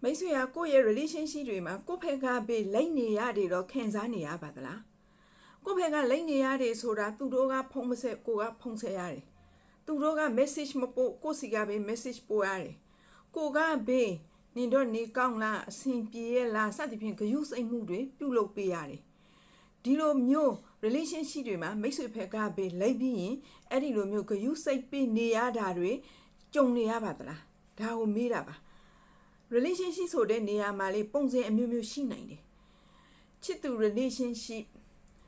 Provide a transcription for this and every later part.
မိတ်ဆွေကကိုယ့်ရဲ့ relationship တွေမှာကိုယ့်ဖက်ကပဲလိမ့်နေရတယ်တော့ခံစားနေရပါသလားကိုယ့်ဖက်ကလိမ့်နေရတယ်ဆိုတာသူတို့ကဖုံးမဆက်ကိုကဖုံးဆက်ရတယ်သူတို့က message မပို့ကိုယ့်စီကပဲ message ပို့ရတယ်ကိုကပဲနင်တော့နေကောင်းလားအဆင်ပြေရဲ့လားစသဖြင့်ဂရုစိတ်မှုတွေပြုလုပ်ပေးရတယ်ဒီလိုမျိုး relationship တွေမှာမိတ်ဆွေဖက်ကပဲလိမ့်ပြီးရင်အဲ့ဒီလိုမျိုးဂရုစိတ်ပေးနေရတာတွေကြုံနေရပါသလားဒါကိုမေးတာပါrelationship ဆိုတဲ့နေရာမှာလေပုံစံအမျိုးမျိုးရှိနိုင်တယ်ချစ်သူ relationship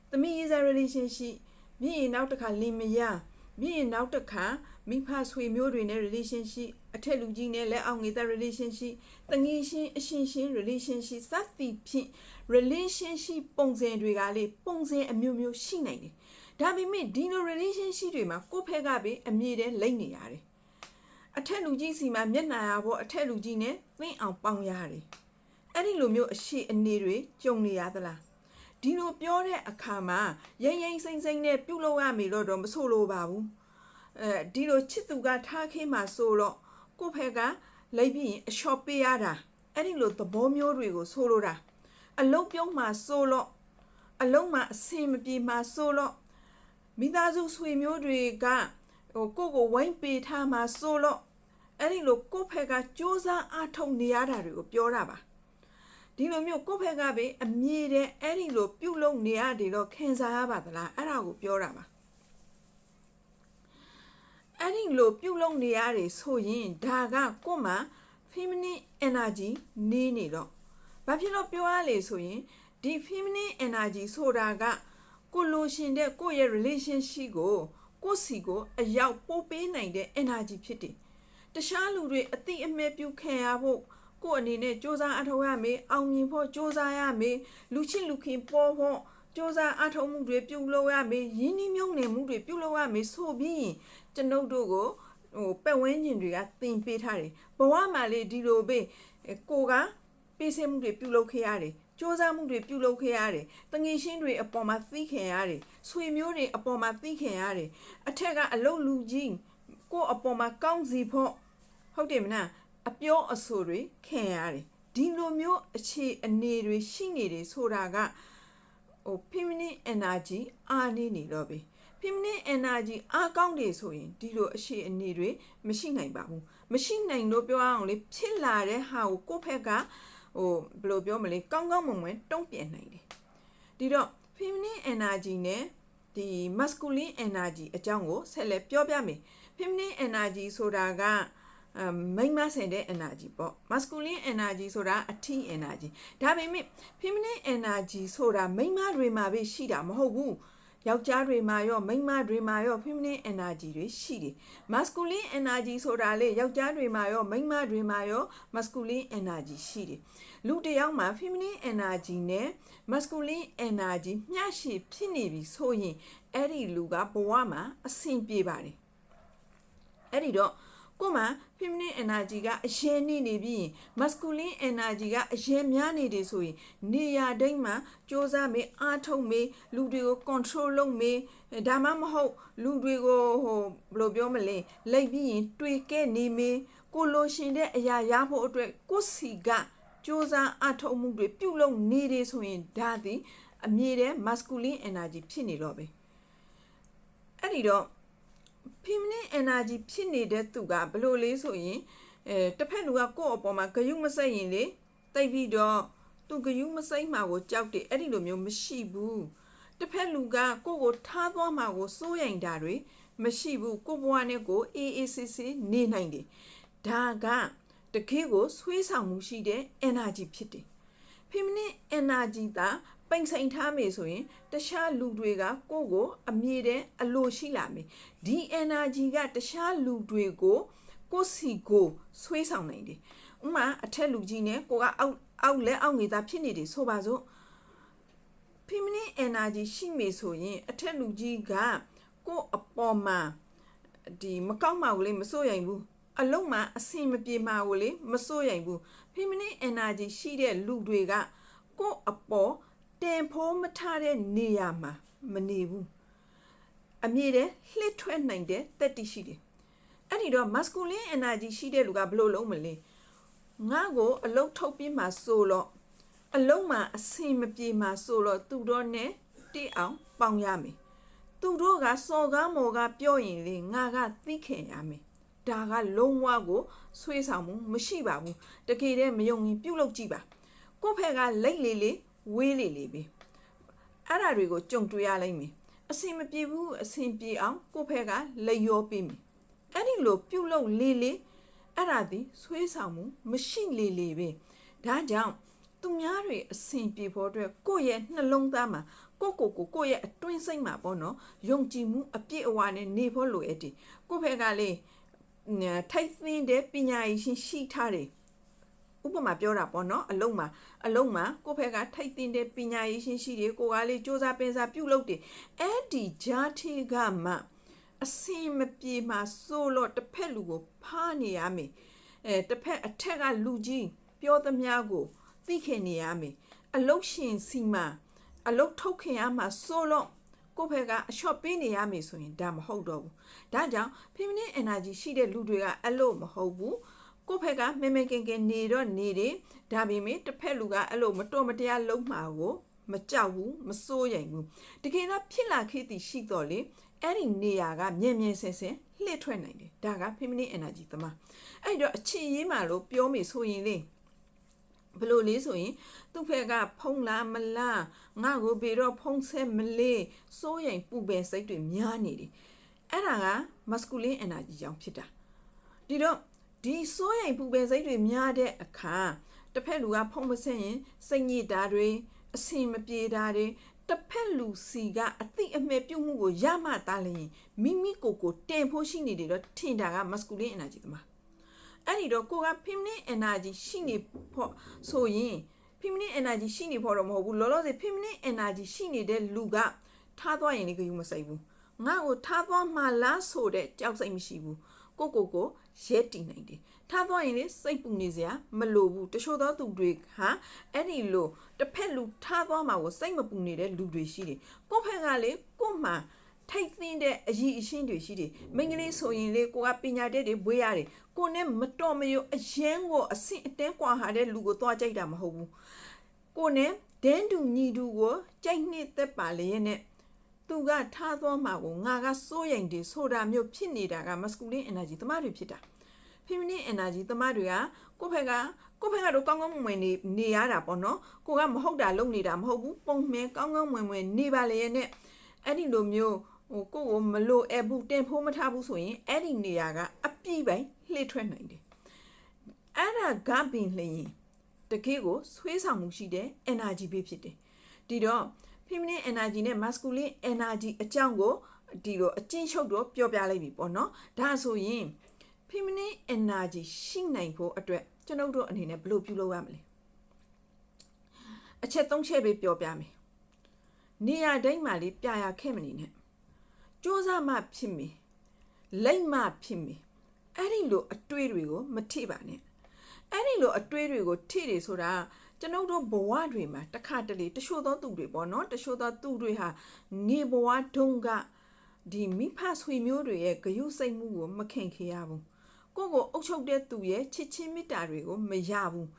သမီးရေးစား relationship ပြီးရင်နောက်တစ်ခါလင်မယားပြီးရင်နောက်တစ်ခါမိဖဆွေမျိုးတွေနဲ့ relationship အထက်လူကြီးနဲ့လက်အောက်ငယ်သား relationship တငယ်ချင်းအရှင်ရှင် relationship စသည်ဖြင့် relationship ပုံစံတွေကလေပုံစံအမျိုးမျိုးရှိနိုင်တယ်ဒါပေမဲ့ဒီလို relationship တွေမှာကိုယ့်ဖက်ကပဲအမြဲတမ်းလိမ့်နေရတယ်အထက်လူကြီးစီမှာမျက်နှာရဖို့အထက်လူကြီးနဲ့သင်အောင်ပေါင်းရတယ်အဲ့ဒီလိုမျိုးအရှိအနေတွေကြုံနေရသလားဒီလိုပြောတဲ့အခါမှာရိမ့်ရိမ့်စိမ့်စိမ့်နဲ့ပြုတ်လို့ရမယ်လို့တော့မဆိုလိုပါဘူးဒီလိုချစ်သူကထားခင်းမှာဆိုတော့ကိုယ့်ဖက်ကလိမ့်ပြီးအလျှော့ပေးရတာအဲ့ဒီလိုသဘောမျိုးတွေကိုဆိုလိုတာအလုံးပြုံးမှာဆိုလို့အလုံးမှာအစင်မပြေမှာဆိုလို့မိသားစုဆွေမျိုးတွေကကိုဝိုင်းပေးထားမှာဆိုလို့အဲ့ဒီလိုကိုယ့်ဖက်ကစူးစမ်းအားထုတ်နေရတာတွေကိုပြောတာပါဒီလိုမျိုးကိုယ့်ဖက်ကပဲအမြဲတမ်းအဲ့ဒီလိုပြုလုပ်နေရတယ်တော့ခံစားရပါသလားအဲ့ဒါကိုပြောတာပါအဲ့ဒီလိုပြုလုပ်နေရတယ်ဆိုရင်ဒါကကိုယ်မှာ feminine energy နေတော့ဘာဖြစ်လို့ပြောရလဲဆိုရင်ဒီ feminine energy ဆိုတာကကိုလိုရှင်တဲ့ကိုယ့်ရဲ့ relationship ကိုယ့်စီကိုအရောက်ပို့ပေးနိုင်တဲ့ energy ဖြစ်တယ်တခြားလူတွေအတိအမဲ့ပြုခံရဖို့ကိုယ့်အနေနဲ့စ조사အထောက်ရမယ်အောင်မြင်ဖို့စ조사ရမယ်လူချင်းလူခင်ပေါ်ဖို့စ조사အထောက်မှုတွေပြုလုပ်ရမယ်ရင်းနှီးမြှုပ်နှံမှုတွေပြုလုပ်ရမယ်ဆိုပြီးကျွန်ုပ်တို့ကိုပတ်ဝန်းကျင်တွေကသင်ပေးထားတယ်ဘဝမှာလေဒီလိုပဲကိုကပေးစမှုတွေပြုလုပ်ခဲ့ရတယ်စ조사မှုတွေပြုလုပ်ခဲ့ရတယ်တငယ်ချင်းတွေအပေါ်မှာသိခင်ရတယ်ဆွေမျိုးတွေအပေါ်မှာသိခင်ရတယ်အထက်ကအလုတ်လူကြီးကိုအပေါ်မှာကောင်းစီဖို့ဟုတ်တယ်မလားအပြောအဆိုတွေခံရတယ်ဒီလိုမျိုးအခြေအနေတွေရှိနေတယ်ဆိုတာကfeminine energy အားနေတော့ပဲ feminine energy အားကောင်းတယ်ဆိုရင်ဒီလိုအခြေအနေတွေမရှိနိုင်ပါဘူးမရှိနိုင်လို့ပြောအောင်လေဖြစ်လာတဲ့ဟာကိုကိုယ့်ဖက်ကဘယ်လိုပြောမလဲကောင်းကောင်းမွန်မွန်တုံ့ပြန်နိုင်တယ်ဒီတော့ feminine energy နဲ့ဒီ masculine energy အကြောင်းကိုဆက်လက်ပြောပြမယ် feminine energy ဆိုတာကမိန်းမဆန်တဲ့ energy ပေါ့ masculine energy ဆိုတာအထီး energy ဒါပေမဲ့ feminine energy ဆိုတာမိန်းမတွေမှာပဲရှိတာမဟုတ်ဘူးယောက်ျားတွေမှာရောမိန်းမတွေမှာရော feminine energy တွေရှိတယ် masculine energy ဆိုတာလေယောက်ျားတွေမှာရောမိန်းမတွေမှာရော masculine energy ရှိတယ်လူတစ်ယောက်မှာ feminine energy နဲ့ masculine energy မျှရှိဖြစ်နေပြီဆိုရင်အဲ့ဒီလူကဘဝမှာအဆင်ပြေပါတယ်အဲ့ဒီတော့ကိုမှ feminine energy ကအရင်နေပြီး masculine energy ကအရင်များနေတယ်ဆိုရင်နေရာတိုင်းမှာစ조사မေးအားထုတ်မေးလူတွေကို control လုပ်မေးဒါမှမဟုတ်လူတွေကိုဘယ်လိုပြောမလဲလိုက်ပြီးရင်တွေ့ခဲ့နေမေးကိုလိုရှင်တဲ့အရာရဖို့အတွက်ကိုစီကစ조사အားထုတ်မှုတွေပြုလုပ်နေတယ်ဆိုရင်ဒါသည်အမြဲတမ်း masculine energy ဖြစ်နေတော့ပဲအဲ့ဒီတော့feminine energy ဖြစ်နေတဲ့သူကဘယ်လိုလဲဆိုရင်တစ်ဖက်လူကကိုယ့်အပေါ်မှာဂယုမစိတ်ရင်လေတိတ်ပြီးတော့သူဂယုမစိတ်မှာကိုကြောက်တယ်အဲ့ဒီလိုမျိုးမရှိဘူးတစ်ဖက်လူကကိုယ့်ကိုထားသွားမှာကိုစိုးရိမ်တာတွေမရှိဘူးကိုယ့်ဘဝနဲ့ကိုအေးအေးဆေးဆေးနေနိုင်တယ်ဒါကတကယ်ကိုဆွေးဆောင်မှုရှိတဲ့ energy ဖြစ်တယ် feminine energy သာပိန်ဆိုင်ထားမယ်ဆိုရင်တခြားလူတွေကကိုယ့်ကိုအမြဲတမ်းအလိုရှိလာမယ်ဒီ energy ကတခြားလူတွေကိုကိုယ်စီကိုဆွေးဆောင်နိုင်တယ်ဥပမာအထက်လူကြီးနဲ့ကိုကအောက်လက်အောက်ငယ်သားဖြစ်နေတယ်ဆိုပါစို့ feminine energy ရှိမယ်ဆိုရင်အထက်လူကြီးကကိုယ့်အပေါ်မှာဒီမကောက်မှာကိုလေမစိုးရိမ်ဘူးအလုံးမှာအဆင်မပြေမှာကိုလေမစိုးရိမ်ဘူး feminine energy ရှိတဲ့လူတွေကကိုယ့်အပေါ်တင်ဖိုးမထားတဲ့နေရာမှာမနေဘူးအမြဲတမ်းလှစ်ထွက်နိုင်တဲ့တက်တိရှိတယ်အဲ့ဒီတော့ masculine energy ရှိတဲ့လူကဘယ်လိုလုပ်မလဲ ငါ့ကိုအလုတ်ထုတ်ပြီးမှဆိုလို့အလုံးမှာအစင်မပြေမှဆိုလို့သူတို့နဲ့တိအောင်ပေါင်ရမယ်သူတို့ကစော်ကားမော်ကားပြောရင်လေငါကသိခင်ရမယ်ဒါကလုံးဝကိုဆွေးဆောင်မှုမရှိပါဘူးတကယ်တည်းမယုံရင်ပြုတ်လုပ်ကြည့်ပါကို့ဖက်ကလိတ်လေလေဝေးလေလေပဲအဲ့ဓာတွေကိုကြုံတွေ့ရလိမ့်မယ်အစင်မပြေဘူးအစင်ပြေအောင်ကို့ဖက်ကလိတ်ရောပေးမယ်အဲ့ဒီလိုပြုတ်လုပ်လေလေအဲ့ဒါဒီဆွေးဆောင်မှုမရှိလေလေပဲဒါကြောင့်သူများတွေအစင်ပြေဖို့အတွက်ကိုယ့်ရဲ့နှလုံးသားမှာကိုယ့်ရဲ့အတွင်းစိတ်မှာပေါ့နော်ယုံကြည်မှုအပြည့်အဝနဲ့နေဖို့လိုအပ်တယ်ကိုယ့်ဖက်ကလေထိုက်သင်းတဲ့ပညာရည်ရှိထားတယ်ဥပမာပြောတာပေါ့နော်အလုံးမှာကိုယ့်ဖက်ကထိုက်သင်းတဲ့ပညာရည်ရှိတယ်ကိုကလေးစူးစမ်းပင်စားပြုလုပ်တယ်အဲ့ဒီဂျာတီကမှအစင်မပြေမှာစိုးလို့တစ်ဖက်လူကိုဖားနေရမယ်တစ်ဖက်အထက်ကလူကြီးပြောသမျှကိုသိခင်နေရမယ်အလုတ်ရှင်စီမှာအလုတ်ထုတ်ခင်ရမှာစိုးလို့ကိုယ့်ဖက်ကအရှော့ပေးနေရမယ်ဆိုရင်ဒါမဟုတ်တော့ဘူးဒါကြောင့် feminine energy ရှိတဲ့လူတွေကအဲ့လိုမဟုတ်ဘူးကိုယ့်ဖက်ကမဲမဲကင်ကင်နေတော့နေတယ်ဒါပေမဲ့တစ်ဖက်လူကအဲ့လိုမတော်မတရားလုံးမှာကိုမကြောက်ဘူးမစိုးရိမ်ဘူးတကယ်တော့ဖြစ်လာခဲ့သည်ရှိတော့လေအဲ့ဒီနေရာကမြင်မြင်ဆင်ဆင်လှည့်ထွက်နိုင်တယ်ဒါက feminine energy သမားအဲ့တော့အချစ်ရေးမှလို့ပြောမိဆိုရင်လေဘလို့လေးဆိုရင်သူ့ဖက်ကဖုံးလားမလားငါ့ကိုဘေတော့ဖုံးဆက်မလေးစိုးရိမ်ပူပယ်စိတ်တွေများနေတယ်အဲ့ဒါက masculine energy ကြောင့်ဖြစ်တာဒီတော့ဒီစိုးရိမ်ပူပယ်စိတ်တွေများတဲ့အခါတစ်ဖက်လူကဖုံးမဆက်ရင်စိတ်ညစ်တာတွေအဆင်မပြေတာတွေတစ်ဖက်လူစီကအသိအမဲ့ပြုတ်မှုကိုရမှတားလျင်မိမိကိုတင်ဖို့ရှိနေတယ်တော့ထင်တာက masculine energy သမားအဲ့ဒီတော့ကိုက feminine energy ရှိနေဖို့ဆိုရင် feminine energy ရှိနေဖို့တော့မဟုတ်ဘူးလောလောဆယ် feminine energy ရှိနေတဲ့လူကထားသွားရင်လည်းကြည့်မဆိုင်ဘူးငါ့ကိုထားသွားမှလားဆိုတဲ့ကြောက်စိတ်မရှိဘူးကိုရဲတည်နိုင်တယ်ထားသွားရင်လေစိတ်ပူနေစရာမလိုဘူးတချို့သောသူတွေဟာအဲ့ဒီလိုတစ်ဖက်လူထားသွားမှာကိုစိတ်မပူနေတဲ့လူတွေရှိတယ်ကိုယ့်ဖက်ကလေကို့မှာထိုက်သင်းတဲ့အရည်အချင်းတွေရှိတယ်မိန်းကလေးဆိုရင်လေကိုကပညာတတ်တွေဘွေးရတယ်ကိုနဲ့မတော်မရောအရင်ကိုအဆင့်အတန်းကွာဟာတဲ့လူကိုသွားကြိုက်တာမဟုတ်ဘူးကိုနဲ့ဒန်းတူညီတူကိုကြိုက်နှစ်သက်ပါလေရဲ့နဲ့သူကထားသွားမှာကိုငါကစိုးရိမ်တယ်ဆိုတာမျိုးဖြစ်နေတာက masculine energy သမားတွေဖြစ်တာ feminine energy သမားတွေကကိုယ့်ဖက်ကတော့ကောင်းကောင်းမွန်မွန်နေရတာပေါ့နော်ကိုကမဟုတ်တာလုပ်နေတာမဟုတ်ဘူးပုံမှန်ကောင်းကောင်းမွန်မွန်နေပါလေရဲ့နဲ့အဲ့ဒီလိုမျိုးကိုမလိုအပ်ဘူးတင်ဖို့မထားဘူးဆိုရင်အဲ့ဒီနေရာကအပြည့်ပိုင်းလှည့်ထွက်နိုင်တယ်အဲ့ဒါကပင်လျင်တကယ်ကိုဆွေးဆောင်မှုရှိတဲ့ energy ပဲဖြစ်တယ်ဒီတော့ feminine energy နဲ့ masculine energy အကြောင်းကိုဒီလိုအကျဉ်းချုပ်တော့ပြောပြလိုက်ပြီပေါ့နော်ဒါဆိုရင် feminine energy ရှိနိုင်ဖို့အတွက်ကျွန်ုပ်တို့အနေနဲ့ဘယ်လိုပြုလုပ်ရမလဲအချက်၃ချက်ပဲပြောပြမယ်နေရာတိုင်းမှာလေးပြရခဲ့မနေနဲ့စူးစမ်းမှဖြစ်မယ်လိမ့်မှဖြစ်မယ်အဲ့ဒီလိုအတွေ့တွေကိုမထိပါနဲ့အဲ့ဒီလိုအတွေ့တွေကိုထိတယ်ဆိုတာကျွန်ုပ်တို့ဘဝတွေမှာတစ်ခါတလေတချို့သောသူတွေပေါ့နော်တချို့သောသူတွေဟာငေဘဝတုန်းကဒီမိဖဆွေမျိုးတွေရဲ့ဂရုစိတ်မှုကိုမခင်ခေရဘူးကိုအုပ်ချုပ်တဲ့သူရဲ့ချစ်ချင်းမေတ္တာတွေကိုမရဘူး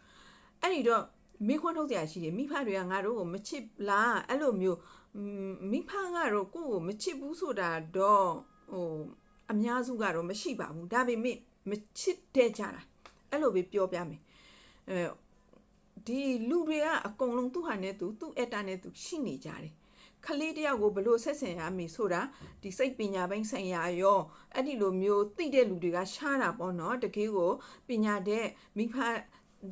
အဲ့ဒီတော့မိခွန်းထုတ်ကြရရှိတယ်မိဖတွေကငါတို့ကိုမချစ်လားအဲ့လိုမျိုးမိဖကတော့ကိုမချစ်ဘူးဆိုတာတော့အများစုကတော့မရှိပါဘူးဒါပေမဲ့မချစ်တဲ့ကြတာအဲ့လိုပဲပြောပြမယ်ဒီလူတွေကအကုန်လုံးသူ့ဟာနဲ့သူ့အက်တာနဲ့သူရှိနေကြတယ်ခလေးတယောက်ကိုဘလို့ဆက်ဆံရမည်ဆိုတာဒီစိတ်ပညာပိုင်းဆိုင်ရာရောအဲ့ဒီလိုမျိုးသိတဲ့လူတွေကရှားတာပေါ့နော်တကယ်ကိုပညာတဲ့မိဖ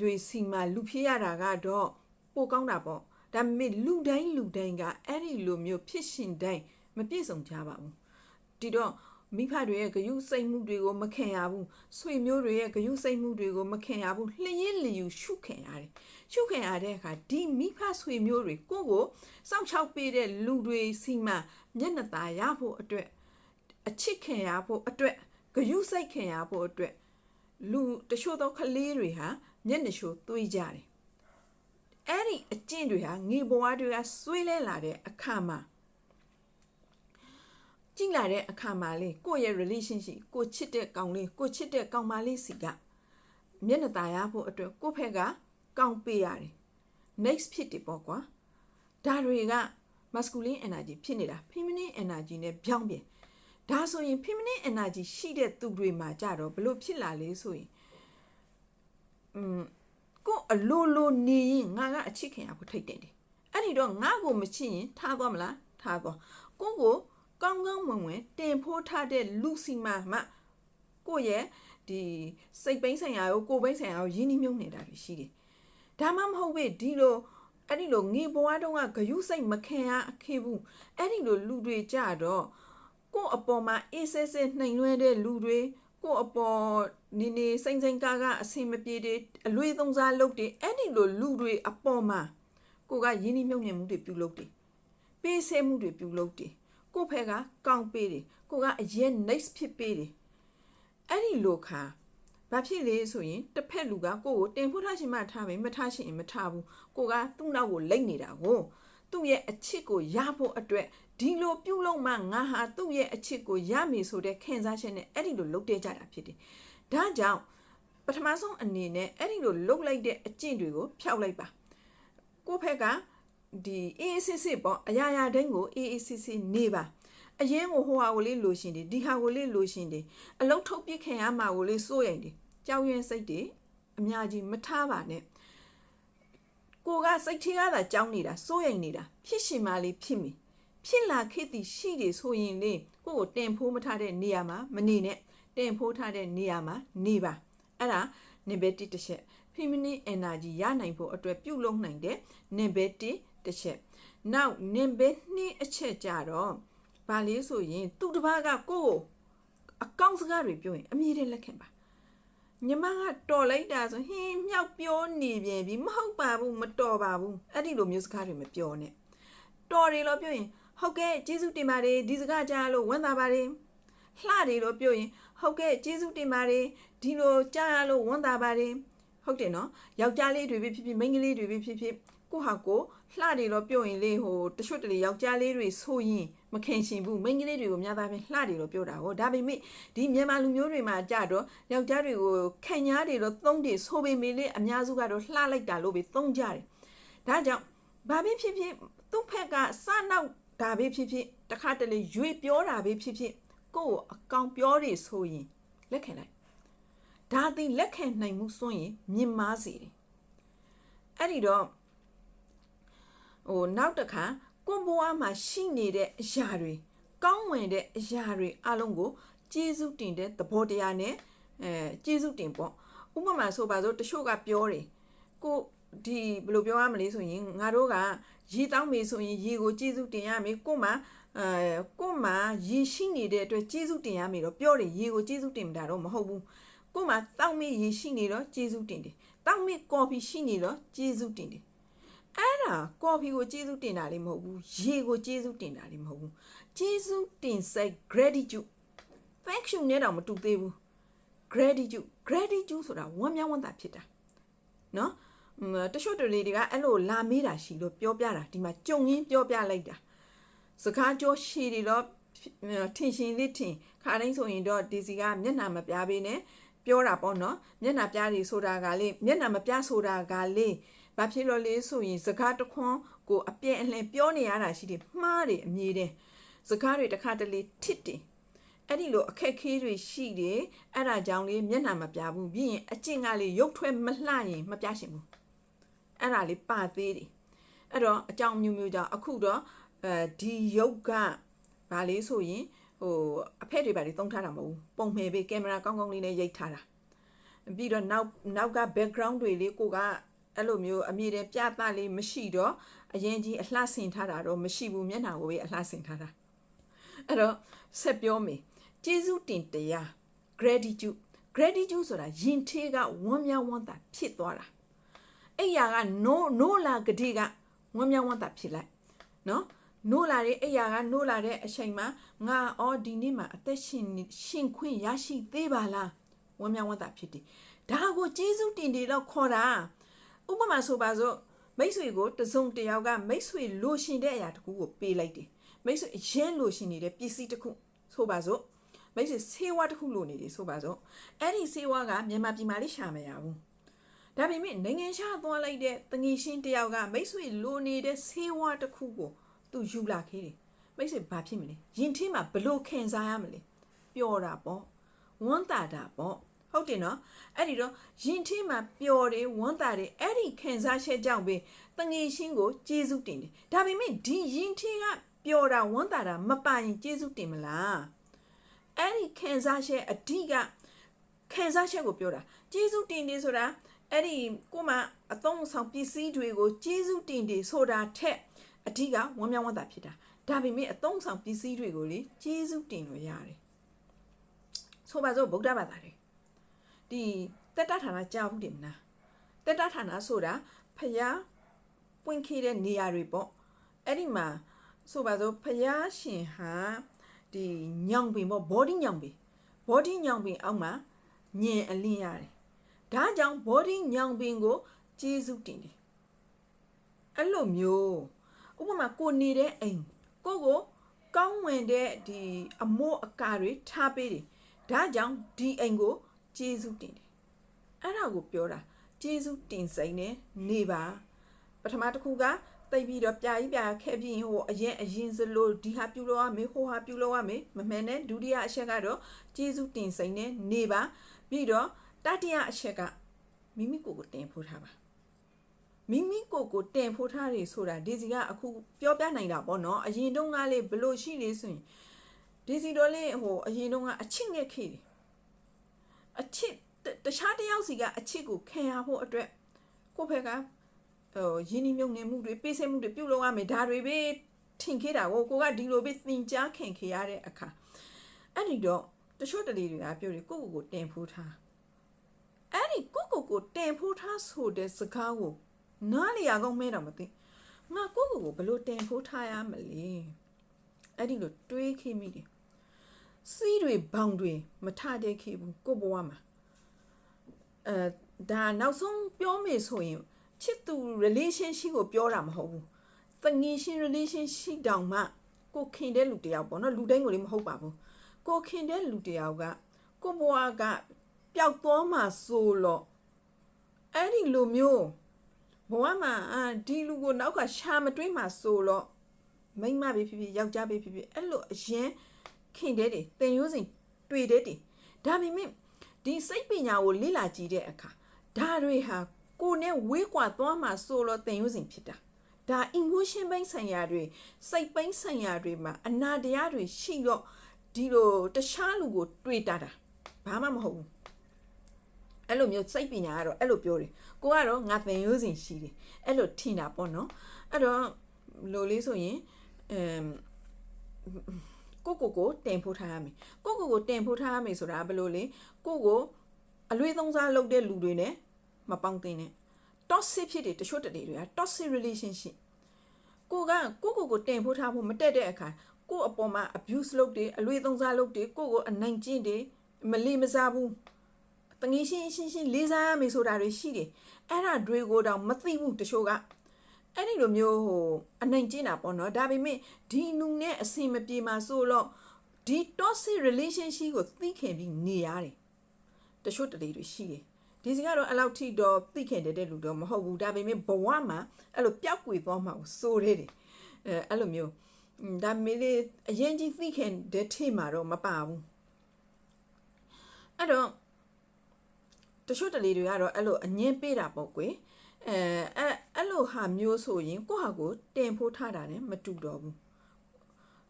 တွေစီမှာလူဖြစ်ရတာကတော့ပိုကောင်းတာပေါ့ဒါပေမဲ့လူတိုင်းကအဲ့ဒီလိုမျိုးဖြစ်ရှင်တိုင်းမပြည့်စုံကြပါဘူးဒီတော့မိဖတွေရဲ့ဂရုစိတ်မှုတွေကိုမခင်ရဘူးဆွေမျိုးတွေရဲ့ဂရုစိတ်မှုတွေကိုမခင်ရဘူးလျှင်လျူရှုခင်ရတယ်ရှုခင်ရတဲ့အခါဒီမိဖဆွေမျိုးတွေကိုစောင့်ချောက်ပေးတဲ့လူတွေစီမှာမျက်နှာသာရဖို့အတွက်အချစ်ခင်ရဖို့အတွက်ဂရုစိတ်ခင်ရဖို့အတွက်လူတချို့သောကလေးတွေဟာမျက်နှာရှိုးသွေးကြတယ်အဲ့ဒီအကျင့်တွေဟာငေဘဝတွေကဆွေးလဲလာတဲ့အခါမှာကြည့်လာတဲ့အခါမှာလေကိုယ့်ရဲ့ relationship ကိုချစ်တဲ့ကောင်လေးကိုချစ်တဲ့ကောင်မလေးစီက မျက်နှာตาရဖို့အတွက်ကိုယ့်ဖက်ကကောင်းပေးရတယ် next ဖြစ်တယ်ပေါ့ကွာဒါတွေက masculine energy ဖြစ်နေတာ feminine energy နဲ့ပြောင်းပြန်ဒါဆိုရင် feminine energy ရှိတဲ့သူတွေမှာကြတော့ဘလို့ဖြစ်လာလဲဆိုရင်ကိုအလိုလိုနေရင်ငါကအချစ်ခင်ရဖို့ထိတ်တယ်အဲ့ဒီတော့ငါကိုမချစ်ရင်ထားသွားမလားထားသွားကိုကောင်းကောင်းမွန်မွန်တင်ဖိုးထားတဲ့လူစီမာမှကိုရဲ့ဒီစိတ်ပိန်းဆိုင်ရာကိုပိန်းဆိုင်ရာကိုရင်းနှီးမြုပ်နေတာတွေရှိတယ်ဒါမှမဟုတ်ပဲဒီလိုအဲ့ဒီလိုငေဘွားတုံးကဂယုစိတ်မခင်ရအခေဘူးအဲ့ဒီလိုလူတွေကြတော့ကိုအပေါ်မှာအေးဆဲဆဲနှိမ်လွဲတဲ့လူတွေကိုအပေါ်နေစိမ့်ကအဆင်မပြေတဲ့အလွေသုံးစားလုပ်တယ်အဲ့ဒီလိုလူတွေအပေါ်မှာကိုကရင်းနှီးမြုပ်နှံမှုတွေပြုလုပ်တယ်ပေးဆဲမှုတွေပြုလုပ်တယ်ကိုဖက်ကကောင်းပေးတယ်ကိုကအရင် next ဖြစ်ပေးတယ်အဲ့ဒီလိုခါဘာဖြစ်လဲဆိုရင်တစ်ဖက်လူကကိုကိုတင်ဖို့ထားရှင်မှထားမယ်မထားရှင်မထားဘူးကိုကသူ့နောက်ကိုလိမ့်နေတာကိုသူ့ရဲ့အချစ်ကိုရဖို့အတွက်ဒီလိုပြုလုပ်မှငါဟာသူ့ရဲ့အချစ်ကိုရမယ်ဆိုတဲ့ခံစားချက်နဲ့အဲ့ဒီလိုလုပ်တဲ့ကြတာဖြစ်တယ်ဒါကြောင့်ပထမဆုံးအနေနဲ့အဲ့ဒီလိုလုပ်လိုက်တဲ့အကျင့်တွေကိုဖျောက်လိုက်ပါကိုဖက်ကဒီအေးစစ်စစ်ပေါ့အရာရာတိုင်းကိုအေးစစ်စစ်နေပါအရင်ကိုဟိုဟာကိုလေးလိုရှင်တယ်ဒီဟာကိုလေးလိုရှင်တယ်အလုတ်ထုတ်ပြခင်ရမှာကိုလေးစိုးရိမ်တယ်ကြောက်ရွံ့စိတ်တွေအများကြီးမထားပါနဲ့ကိုကစိတ်ထဲကသာကြောက်နေတာစိုးရိမ်နေတာဖြစ်ရှင်မှလေးဖြစ်မိဖြစ်လာခဲ့သည်ရှိတယ်ဆိုရင်လေကိုကိုတင်ဖိုးမထားတဲ့နေရာမှာမနေနဲ့တင်ဖိုးထားတဲ့နေရာမှာနေပါအဲ့ဒါ negative တစ်ချက် feminine energy ရနိုင်ဖို့အတွက်ပြုလုပ်နိုင်တဲ့ negative တစ်ချက်နောက် negative အချက်ကြတော့ဘာလေးဆိုရင်သူတစ်ပါးကကိုအကောင့်စကားတွေပြောရင်အမြဲတမ်းလက်ခံပါညီမကတော်လိုက်တာဆိုဟင်းမြောက်ပြောနေပြန်ပြီမဟုတ်ပါဘူးမတော်ပါဘူးအဲ့ဒီလိုမျိုးစကားတွေမပြောနဲ့တော်တယ်လို့ပြောရင်ဟုတ်ကဲ့ကျေးဇူးတင်ပါတယ်ဒီစကားကြားလို့ဝမ်းသာပါတယ်လှတယ်လို့ပြောရင်ဟုတ်ကဲ့ကျေးဇူးတင်ပါတယ်ဒီလိုကြားရလို့ဝမ်းသာပါတယ်ဟုတ်တယ်နော်ယောက်ျားလေးတွေဖြစ်ဖြစ်မိန်းကလေးတွေဖြစ်ဖြစ်ကိုဟာကိုလှတယ်လို့ပြောရင်လေဟိုတရွှတ်တလေယောက်ျားလေးတွေဆိုရင်မခင်ရှင်ဘူးမိန်းကလေးတွေကိုများသားဖြင့်လှတယ်လို့ပြောတာဟောဒါပေမဲ့ဒီမြန်မာလူမျိုးတွေမှာကြတော့ယောက်ျားတွေကိုခံညားတယ်လို့သုံးတယ်ဆိုပေမဲ့လေအများစုကတော့လှလိုက်တာလို့ပဲသုံးကြတယ်ဒါကြောင့်ဘာပဲဖြစ်ဖြစ်သူ့ဖက်ကစနောက်ဒါပဲဖြစ်ဖြစ်တခါတလေရွေပြောတာပဲဖြစ်ဖြစ်ကိုယ့်ကိုအကောင်ပြောတယ်ဆိုရင်လက်ခံလိုက်ဒါသည်လက်ခံနိုင်မှုဆိုရင်မြင်မာစေတယ်အဲ့ဒီတော့နောက်တစ်ခါကိုယ့်ဘဝမှာရှိနေတဲ့အရာတွေကောင်းဝင်တဲ့အရာတွေအလုံးကိုကျေးဇူးတင်တဲ့သဘောတရားနဲ့ကျေးဇူးတင်ပေါ့ဥပမာဆိုပါစို့တချို့ကပြောတယ်ကိုဒီဘယ်လိုပြောရမလဲဆိုရင်ငါတို့ကရေတောင်းမေဆိုရင်ရေကိုကျေးဇူးတင်ရမယ်ကို့မှာရေရှိနေတဲ့အတွက်ကျေးဇူးတင်ရမယ်တော့ပြောတယ်ရေကိုကျေးဇူးတင်တာတော့မဟုတ်ဘူးကို့မှာတောက်မေရေရှိနေတော့ကျေးဇူးတင်တယ်တောက်မေကော်ဖီရှိနေတော့ကျေးဇူးတင်တယ်အဲ့ဒါကော်ဖီကိုကျေးဇူးတင်တာလည်းမဟုတ်ဘူးရေကိုကျေးဇူးတင်တာလည်းမဟုတ်ဘူးကျေးဇူးတင်စိတ် gratitude thank you နဲ့တော့မတူသေးဘူး gratitude ဆိုတာဝမ်းမြောက်ဝမ်းသာဖြစ်တာနော်တချို့တလေတွေကအဲ့လိုလာမေးတာရှိလို့ပြောပြတာဒီမှာကြုံရင်းပြောပြလိုက်တာစကားကြောရှည်တယ်တော့ထင်ရှင်လေးထင်ခါတိုင်းဆိုရင်တော့ဒီစီကမျက်နှာမပြပေးနဲ့ပြောတာပေါ့နော်မျက်နှာပြတယ်ဆိုတာကလေမျက်နှာမပြဆိုတာကလေဘာဖြစ်လို့လဲဆိုရင်စကားတခွန်းကိုအပြည့်အလှပြောနေရတာရှိတယ်မှားတယ်အမြဲတမ်းစကားတွေတစ်ခါတလေထစ်တယ်အဲ့ဒီလိုအခက်ခဲတွေရှိတယ်အဲ့ဒါကြောင့်လေမျက်နှာမပြဘူးပြီးရင်အကျင့်ကလေရုပ်ထွက်မလှရင်မပြရှင်ဘူးအဲ့ဒါလေးပါသေးတယ်အဲ့တော့အကြောင်းမျိုးမျိုးကြောင့်အခုတော့ဒီရုပ်ကဘာလေးဆိုရင်အဖက်တွေပါလေသုံးထားတာမဟုတ်ဘူးပုံမှန်ပဲကင်မရာကောင်းကောင်းလေးနဲ့ရိုက်ထားတာပြီးတော့နောက်က background တွေလေးကိုကအဲ့လိုမျိုးအမြင့်တဲ့ပြသလေးမရှိတော့အရင်ကြီးအလှဆင်ထားတာတော့မရှိဘူးမျက်နှာကိုပဲအလှဆင်ထားတာအဲ့တော့ဆက်ပြောမယ်ကျေးဇူးတင်တရား gratitude ဆိုတာယဉ်ထေးကဝမ်းမြောက်ဝမ်းသာဖြစ်သွားတာအဲ့ရာက no လာကတိကဝမ်းမြောက်ဝမ်းသာဖြစ်လိုက်နော်နိုးလာတဲ့အဲ့ရာကနိုးလာတဲ့အချိန်မှာငါဒီနေ့မှာအသက်ရှင်ခွင့်ရရှိသေးပါလားဝမ်းမြောက်ဝမ်းသာဖြစ်တယ်ဒါကိုကျေးဇူးတင်တယ်လို့ခေါ်တာဥပမာဆိုပါစို့မိတ်ဆွေကိုတစုံတယောက်ကမိတ်ဆွေလိုရှင်တဲ့အရာတစ်ခုကိုပေးလိုက်တယ်မိတ်ဆွေအရင်လိုရှင်နေတဲ့ပစ္စည်းတစ်ခုဆိုပါစို့ မိတ်ဆွေဆေးဝါးတစ်ခုလိုနေတယ်ဆိုပါစို့အဲ့ဒီဆေးဝါးကမြန်မာပြည်မှာလေးရှာမရဘူးဒါပေမဲ့နိုင်ငံခြားသွားလိုက်တဲ့တငီရှင်းတယောက်ကမိတ်ဆွေလိုနေတဲ့ဆေးဝါးတစ်ခုကိုသူယူလာခဲ့တယ်မိတ်ဆွေဘာဖြစ်မလဲရင်ထဲမှာဘလို့ခံစားရမလဲပျော်တာပေါ့ဝမ်းသာတာပေါ့ဟုတ်တယ်နော်အဲ့ဒီတော့ရင်ထဲမှာပျော်တယ်ဝမ်းသာတယ်အဲ့ဒီခံစားချက်ကြောင့်ပဲတငီရှင်းကိုကျေးဇူးတင်တယ်ဒါပေမဲ့ဒီရင်ထဲကပျော်တာဝမ်းသာတာမပိုင်ကျေးဇူးတင်မလားအဲ့ဒီခံစားချက်အဓိကခံစားချက်ကိုပြောတာကျေးဇူးတင်တယ်ဆိုတာအဲ့ဒီကိုမအသုံးဆောင်ပစ္စည်းတွေကိုကျေးဇူးတင်တယ်ဆိုတာထက်အဓိကဝမ်းမြောက်ဝမ်းသာဖြစ်တာဒါပေမဲ့အသုံးဆောင်ပစ္စည်းတွေကိုလေကျေးဇူးတင်လို့ရတယ်ဆိုပါစို့ဗုဒ္ဓဘာသာတွေဒီတက်တဌာနကြားဘူးတယ်မလားတက်တဌာနဆိုတာဖျားပွင့်ခဲ့တဲ့နေရာတွေပေါ့အဲ့ဒီမှာဆိုပါစို့ဖျားရှင်ဟာဒီညောင်ပင်ပေါ့ body ညောင်ပင်အောက်မှာညင်အလင်းရတယ်ဒါကြောင့် body ညောင်ပင်ကိုကျေးဇူးတင်တယ်အဲ့လိုမျိုးဥပမာကိုနေတဲ့အိမ်ကိုကောင်းဝင်တဲ့ဒီအမိုးအကာတွေထားပေးတယ်ဒါကြောင့်ဒီအိမ်ကိုကျေးဇူးတင်တယ်အဲ့ဒါကိုပြောတာကျေးဇူးတင်စိမ့်နဲ့နေပါပထမတစ်ခုကတိတ်ပြီးတော့ပြာခဲ့ပြီးဟိုအရင်စလို့ဒီဟာပြုလို့ရမယ်ဟိုဟာပြုလို့ရမယ်မမှန်နဲ့ဒုတိယအချက်ကတော့ကျေးဇူးတင်စိမ့်နဲ့နေပါပြီးတော့တတိယအချက်ကမိမိကိုယ်ကိုတင်ဖို့ထားပါမိမိကိုယ်ကိုတင်ဖို့ထားတယ်ဆိုတာဒီစီကအခုပြောပြနိုင်တာပေါ့နော်အရင်တုန်းကလေဘလို့ရှိလေဆိုရင်ဒီစီတော့လေဟိုအရင်တုန်းကအချစ်ငက်ခေတယ်အချစ်တခြားတယောက်စီကအချစ်ကိုခံရဖို့အတွက်ကိုယ့်ဘက်ကရင်းနှီးမြုပ်နှံမှုတွေပေးဆက်မှုတွေပြုလုပ်ရမယ်ဒါတွေပဲထင်ခဲ့တာကိုကဒီလိုပဲသင်ကြားခင်ခဲ့ရတဲ့အခါအဲ့ဒီတော့တချို့တလေတွေကပြောတယ်ကိုတင်ဖို့ထားအဲ့ဒီကိုတင်ဖို့ထားဆိုတဲ့စကားကိုနားလည်ရကောင်းမဲတော့မသိငါကိုဘလို့တင်ဖို့ထားရမလဲအဲ့ဒီလိုတွေးခိမိတယ်စီးတွေဘောင်တွေမထတဲ့ခိဘူးကိုဘဝမှာဒါနောက်ဆုံးပြောမယ်ဆိုရင်ချစ်သူ relationship ကိုပြောတာမဟုတ်ဘူးတငီရှင် relationship တောင်မှကိုခင်တဲ့လူတယောက်ပေါ့နော်လူတိုင်းကိုလည်းမဟုတ်ပါဘူးကိုခင်တဲ့လူတယောက်ကကိုဘဝကပျောက်သွားမှဆိုလို့အဲ့ဒီလိုမျိုးဘဝမှာဒီလူကိုနောက်ကရှာမတွေးမှဆိုလို့မိန်းမပဲဖြစ်ဖြစ်ယောက်ျားပဲဖြစ်ဖြစ်အဲ့လိုအရင်ခင်တဲ့တယ်တင်ရိုးစဉ်တွေ့တဲ့တယ်ဒါပေမဲ့ဒီစိတ်ပညာကိုလေ့လာကြည့်တဲ့အခါဒါတွေဟာကိုနဲ့ဝေးကွာသွားမှဆိုလို့တင်ရိုးစဉ်ဖြစ်တာဒါ emotion ပိုင်းဆိုင်ရာတွေစိတ်ပိုင်းဆိုင်ရာတွေမှာအနာတရားတွေရှိတော့ဒီလိုတခြားလူကိုတွေ့တာဘာမှမဟုတ်ဘူးအဲ့လိုမျိုးစိတ်ပညာကတော့အဲ့လိုပြောတယ်ကိုကတော့ငါတင်ရိုးစဉ်ရှိတယ်အဲ့လိုထင်တာပေါ့နော်အဲ့တော့လိုလေးဆိုရင်ကိုတင်ဖို့ထားရမယ်ကိုတင်ဖို့ထားရမယ်ဆိုတာဘယ်လိုလဲကိုအလွေသုံးစားလုပ်တဲ့လူတွေနဲ့မပေါင်းသင်းနဲ့ toxic ဖြစ်တယ်တချို့တလေတွေက toxic relationship ကိုတင်ဖို့ထားဖို့မတက်တဲ့အခါကိုအပေါ်မှာ abuse လုပ်တယ်အလွေသုံးစားလုပ်တယ်ကိုအနိုင်ကျင့်တယ်မလေးမစားဘူးတငီရှင်းလေးစားရမယ်ဆိုတာတွေရှိတယ်အဲ့ဒါတွေကိုတော့မသိဘူးတချို့ကအဲ့ဒီလိုမျိုးဟိုအနိုင်ကျင့်တာပေါ့နော်ဒါပေမဲ့ဒီနုနဲ့အစင်မပြေမှာဆိုတော့ဒီ toxic relationship ကိုသိခင်ပြီးနေရတယ်တချို့တလေတွေရှိတယ်ဒီစီကတော့အဲ့လောက်ထိတော့သိခင်တဲ့လူတော့မဟုတ်ဘူးဒါပေမဲ့ဘဝမှာအဲ့လိုပျောက်ကွယ်သွားမှာကိုစိုးရတယ်အဲ့လိုမျိုးဒါမေးလေအရင်ကြီးသိခင်တဲ့ထိမှာတော့မပါဘူးအဲ့တော့တချို့တလေတွေကတော့အဲ့လိုအငင်းပေးတာပေါ့ကွယ်အဲ့လိုဟာမျိုးဆိုရင်ကိုဟာကိုတင်ဖို့ထားတာနဲ့မတူတော့ဘူး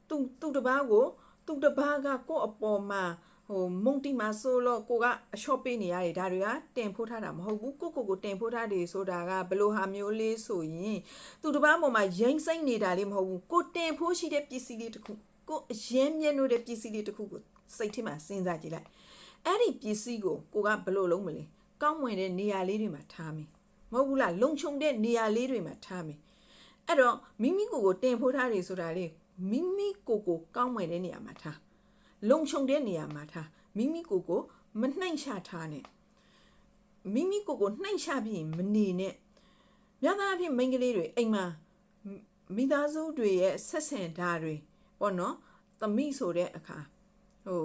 သူတပားကကိုအပေါ်မှာဟိုမုန်တီမှာဆိုလို့ကိုကအချော့ပေးနေရတယ်ဒါတွေကတင်ဖို့ထားတာမဟုတ်ဘူးကိုတင်ဖို့ထားတယ်ဆိုတာကဘလို့ဟာမျိုးလေးဆိုရင်သူတပားပေါ်မှာရိမ့်စိမ့်နေတာလေးမဟုတ်ဘူးကိုတင်ဖို့ရှိတဲ့ပစ္စည်းလေးတစ်ခုကိုအရင်မြင်လို့တဲ့ပစ္စည်းလေးတစ်ခုကိုစိတ်ထဲမှာစဉ်းစားကြည့်လိုက်အဲ့ဒီပစ္စည်းကိုကဘလို့လုံးမလဲကောင်းမွန်တဲ့နေရာလေးတွေမှာထားမယ်မဟုတ်ဘူးလားလုံခြုံတဲ့နေရာလေးတွေမှာထားမယ်အဲ့တော့မိမိကိုတင်ဖို့ထားတယ်ဆိုတာလေမိမိကိုကောင်းမွန်တဲ့နေရာမှာထားလုံခြုံတဲ့နေရာမှာထားမိမိကိုမနှိမ်ချထားနဲ့မိမိကိုနှိမ်ချပြီးမနေနဲ့များသောအားဖြင့်မိန်းကလေးတွေအိမ်မှာမိသားစုတွေရဲ့ဆက်ဆံဓာတ်တွေပေါ့နော်သမီးဆိုတဲ့အခါဟို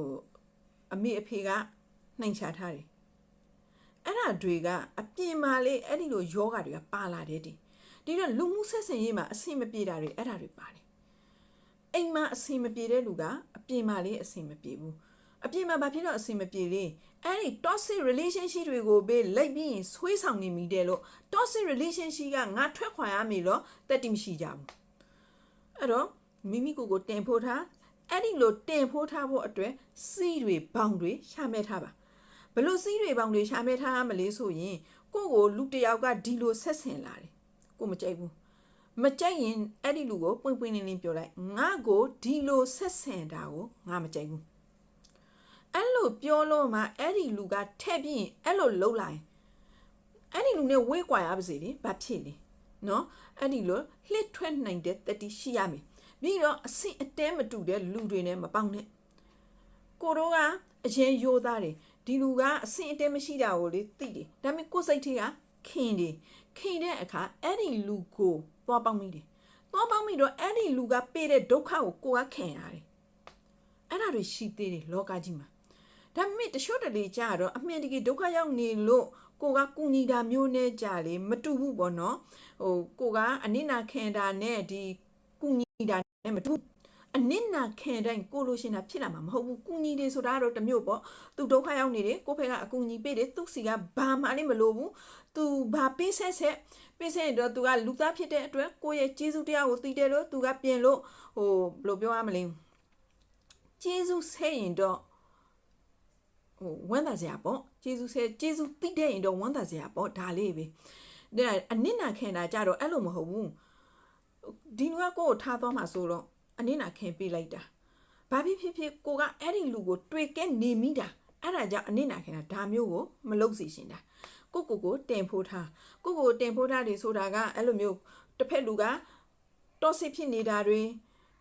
အမေအဖေကနှိမ်ချထားတယ်အဲ့ဒါတွေကအပြင်မှာလေအဲ့ဒီလိုယောဂတွေကပါလာတယ်ဒီတော့လူမှုဆက်ဆံရေးမှာအဆင်မပြေတာတွေအဲ့ဒါတွေပါတယ်အိမ်မှာအဆင်မပြေတဲ့လူကအပြင်မှာလေအဆင်မပြေဘူးအပြင်မှာဘာဖြစ်တော့အဆင်မပြေလဲအဲ့ဒီ toxic relationship တွေကိုပဲလိုက်ပြီးရင်ဆွေးဆောင်နေမိတယ်လို့ toxic relationship ကငါထွက်ခွာရမယ်လို့တက်တိမရှိကြဘူးအဲ့တော့မိမိကိုယ်ကိုတင်ဖို့ထားအဲ့ဒီလိုတင်ဖို့ထားဖို့အတွက်စီးတွေဘောင်တွေရှာမဲထားပါဘလို့စီးတွေဘောင်တွေရှာမဲထားမလဲဆိုရင်ကိုယ့်ကိုလူတစ်ယောက်ကဒီလိုဆက်ဆင်လာတယ်ကိုမကြိုက်ဘူးမကြိုက်ရင်အဲ့ဒီလူကိုပွင့်ပွင့်လင်းလင်းပြောလိုက်ငါကိုဒီလိုဆက်ဆင်တာကိုငါမကြိုက်ဘူးအဲ့လိုပြောလို့မှအဲ့ဒီလူကထက်ပြီးရင်အဲ့လိုလှုပ်လိုက်အဲ့ဒီလူနဲ့ဝေးကွာရပါစေလေဘာဖြစ်လဲနော်အဲ့ဒီလိုလှစ်ထွက်နိုင်တဲ့တတိရှိရမယ်ပြီးတော့အဆင့်အတဲမတူတဲ့လူတွေနဲ့မပေါင်းနဲ့ကိုတို့ကအရင်ရိုးသားတယ်ဒီလူကအဆင့်အတဲမရှိတာကိုလေသိတယ်ဒါပေမဲ့ကိုယ်စိတ်ထဲကခင်တဲ့အခါအဲ့ဒီလူကိုသွားပေါင်းမိတယ်သွားပေါင်းမိတော့အဲ့ဒီလူကပေးတဲ့ဒုက္ခကိုကိုကခံရတယ်အဲ့ဒါတွေရှိသေးတယ်လောကကြီးမှာဒါပေမဲ့တချို့တလေကြတော့အမှန်တကယ်ဒုက္ခရောက်နေလို့ကိုကကုညီတာမျိုးနဲ့ကြလေမတူဘူးပေါ့နော်ကိုကအနစ်နာခံတာနဲ့ဒီကုညီတာနဲ့မတူအနစ်နာခံတိုင်းကိုလိုရှင်တာဖြစ်လာမှာမဟုတ်ဘူးကုညီတယ်ဆိုတာတော့တမျိုးပေါ့သူဒုက္ခရောက်နေတယ်ကိုဖက်ကအကူညီပေးတယ်သူစီကဘာမှလည်းမလိုဘူးသူဘာပေးဆက်တော့သူကလူသားဖြစ်တဲ့အတွက်ကိုရဲ့ကျေးဇူးတရားကိုသိတယ်လို့သူကပြင်လို့ဘယ်လိုပြောရမလဲကျေးဇူးဆက်ရင်တော့ဝမ်းသာစရာပေါ့ကျေးဇူးသိတဲ့ရင်တော့ဝမ်းသာစရာပေါ့ဒါလေးပဲဒါအနစ်နာခံတာကြတော့အဲ့လိုမဟုတ်ဘူးဒီလူကကိုကိုထားသွားမှာဆိုတော့အနစ်နာခံပေးလိုက်တာဘာဖြစ်ကိုကအဲ့ဒီလူကိုတွေ့ကဲနေမိတာအဲ့ဒါကြောင့်အနစ်နာခံတာဒါမျိုးကိုမလုပ်စီရှင်တာကိုတင်ဖို့ထားတင်ဖို့ထားတယ်ဆိုတာကအဲ့လိုမျိုးတစ်ဖက်လူကတော့စစ်ဖြစ်နေတာတွေ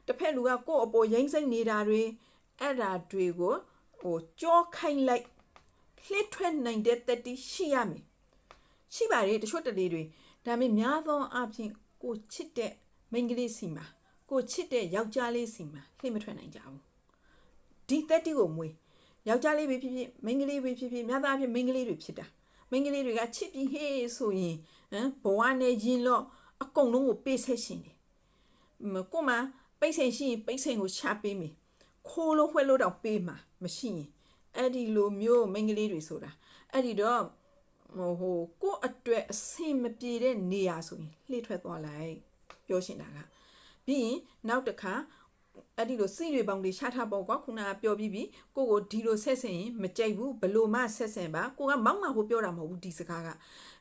တစ်ဖက်လူကကိုအပေါ်ရိမ့်စိမ့်နေတာတွေအဲ့ဒါတွေကိုကြောခိုင်းလိုက်လှစ်ထွက်နိုင်တဲ့တတိရှိရမယ်ရှိပါတယ်တချို့တလေတွေဒါပေမဲ့များသောအားဖြင့်ကိုချစ်တဲ့မိန်းကလေးစီမှာကိုချစ်တဲ့ယောက်ျားလေးစီမှာလှစ်မထွက်နိုင်ကြဘူးဒီတတိကိုမွေးယောက်ျားလေးပဲဖြစ်ဖြစ်မိန်းကလေးပဲဖြစ်ဖြစ်များသောအားဖြင့်မိန်းကလေးတွေဖြစ်တာမိန်းကလေးတွေကချစ်ပြီးဟေးဆိုရင်ဘဝနဲ့ရင်တော့အကုန်လုံးကိုပေးဆက်ရှင်တယ်ကိုမပိတ်ဆင်ရှိရင်ပိတ်ဆင်ကိုချပေးမယ်ခိုးလို့ခွဲလို့တော့ပေးမှာမရှိရင်အဲ့ဒီလိုမျိုးမိန်းကလေးတွေဆိုတာအဲ့ဒီတော့ကိုအတွက်အဆင်မပြေတဲ့နေရာဆိုရင်လှည့်ထွက်သွားလိုက်ပြောရှင်တာကပြီးရင်နောက်တစ်ခါအဲ့ဒီလိုစိတွေပေါင်းတွေရှားထားပေါ့ကွာခုနကပြောပြီးပြီကိုဒီလိုဆက်ဆင်ရင်မကြိုက်ဘူးဘလို့မှဆက်ဆင်ပါကိုကမောက်မှာဖို့ပြောတာမဟုတ်ဘူးဒီစကားက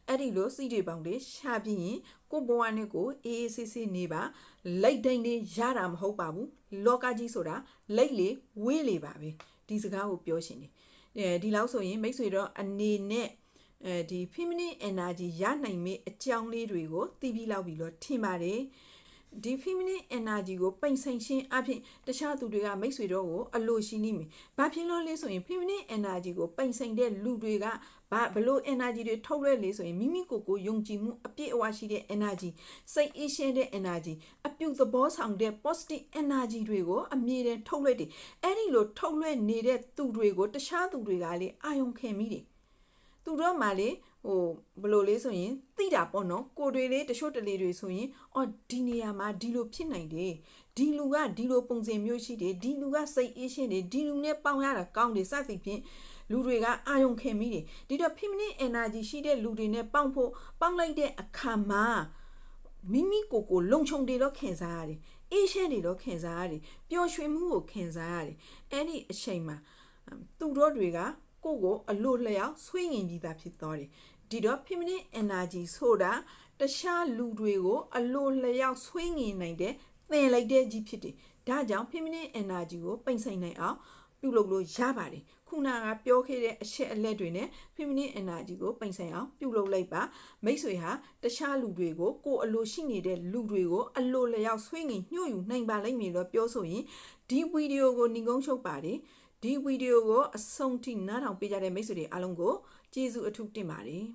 အဲ့ဒီလိုစိတွေပေါင်းတွေရှားပြီးရင်ကိုဘဝနဲ့ကိုအေးအေးဆေးဆေးနေပါလက်တိုင်းလေးရတာမဟုတ်ပါဘူးလောကကြီးဆိုတာလက်လေဝေးလေပါပဲဒီစကားကိုပြောရှင်တယ်ဒီလောက်ဆိုရင်မိတ်ဆွေတော့အနေနဲ့ဒီ feminine energy ရနိုင်မယ့်အကြောင်းလေးတွေကိုသိပြီးလောက်ပြီးတော့ထင်ပါတယ်ဒီ feminine energy ကိုပိန်ဆိုင်ရှင်းအဖြစ်တခြားသူတွေကမိတ်ဆွေတော့ကိုအလိုရှိနေမယ်။ဘာဖြစ်လို့လဲဆိုရင် feminine energy ကိုပိန်ဆိုင်တဲ့လူတွေကဘလို့ energy တွေထုတ်လွှဲလေဆိုရင်မိမိကိုယ်ကိုယုံကြည်မှုအပြည့်အဝရှိတဲ့ energy စိတ်အေးရှင်းတဲ့ energy အပြုသဘောဆောင်တဲ့ positive energy တွေကိုအမြဲတမ်းထုတ်လွှဲတယ်။အဲ့ဒီလိုထုတ်လွှဲနေတဲ့သူတွေကိုတခြားသူတွေကလေအာယုံခံမိတယ်။သူတို့မှလေဘလို့လေးဆိုရင်သိတာပေါ့နော်ကိုတွေလေးတချို့တလေတွေဆိုရင်ဒီနေရာမှာဒီလိုဖြစ်နိုင်တယ်ဒီလူကဒီလိုပုံစံမျိုးရှိတယ်ဒီလူကစိတ်အေးရှင်းတယ်ဒီလူနဲ့ပေါင်းရတာကောင်းတယ်စသဖြင့်လူတွေကအာယုံခင်မိတယ်ဒီတော့ feminine energy ရှိတဲ့လူတွေနဲ့ပေါင်းလိုက်တဲ့အခါမှာမိမိကိုလုံခြုံတယ်လို့ခံစားရတယ်အေးရှင်းတယ်လို့ခံစားရတယ်ပျော်ရွှင်မှုကိုခံစားရတယ်အဲ့ဒီအချိန်မှာသူတို့တွေကကိုအလိုလျောက်ဆွေးငင်ပြီးသားဖြစ်သွားတယ်ဒီတော့ feminine energy ဆိုတာတခြားလူတွေကိုအလိုလျောက်ဆွေးငင်နိုင်တဲ့သင်လိုက်တဲ့ကြီးဖြစ်တယ်ဒါကြောင့် feminine energy ကိုပိန်ဆိုင်နိုင်အောင်ပြုလုပ်လို့ရပါတယ်ခုနကပြောခဲ့တဲ့အချက်အလက်တွေနဲ့ feminine energy ကိုပိန်ဆိုင်အောင်ပြုလုပ်လိုက်ပါမိတ်ဆွေဟာတခြားလူတွေကိုကိုအလိုရှိနေတဲ့လူတွေကိုအလိုလျောက်ဆွေးငင်ညှို့ယူနိုင်ပါလိမ့်မယ်လို့ပြောဆိုရင်ဒီဗီဒီယိုကိုညီကုန်းချုပ်ပါတယ်ဒီဗီဒီယိုကိုအဆုံးထိနားထောင်ပေးကြတဲ့မိတ်ဆွေတွေအားလုံးကိုကျေးဇူးအထူးတင်ပါတယ်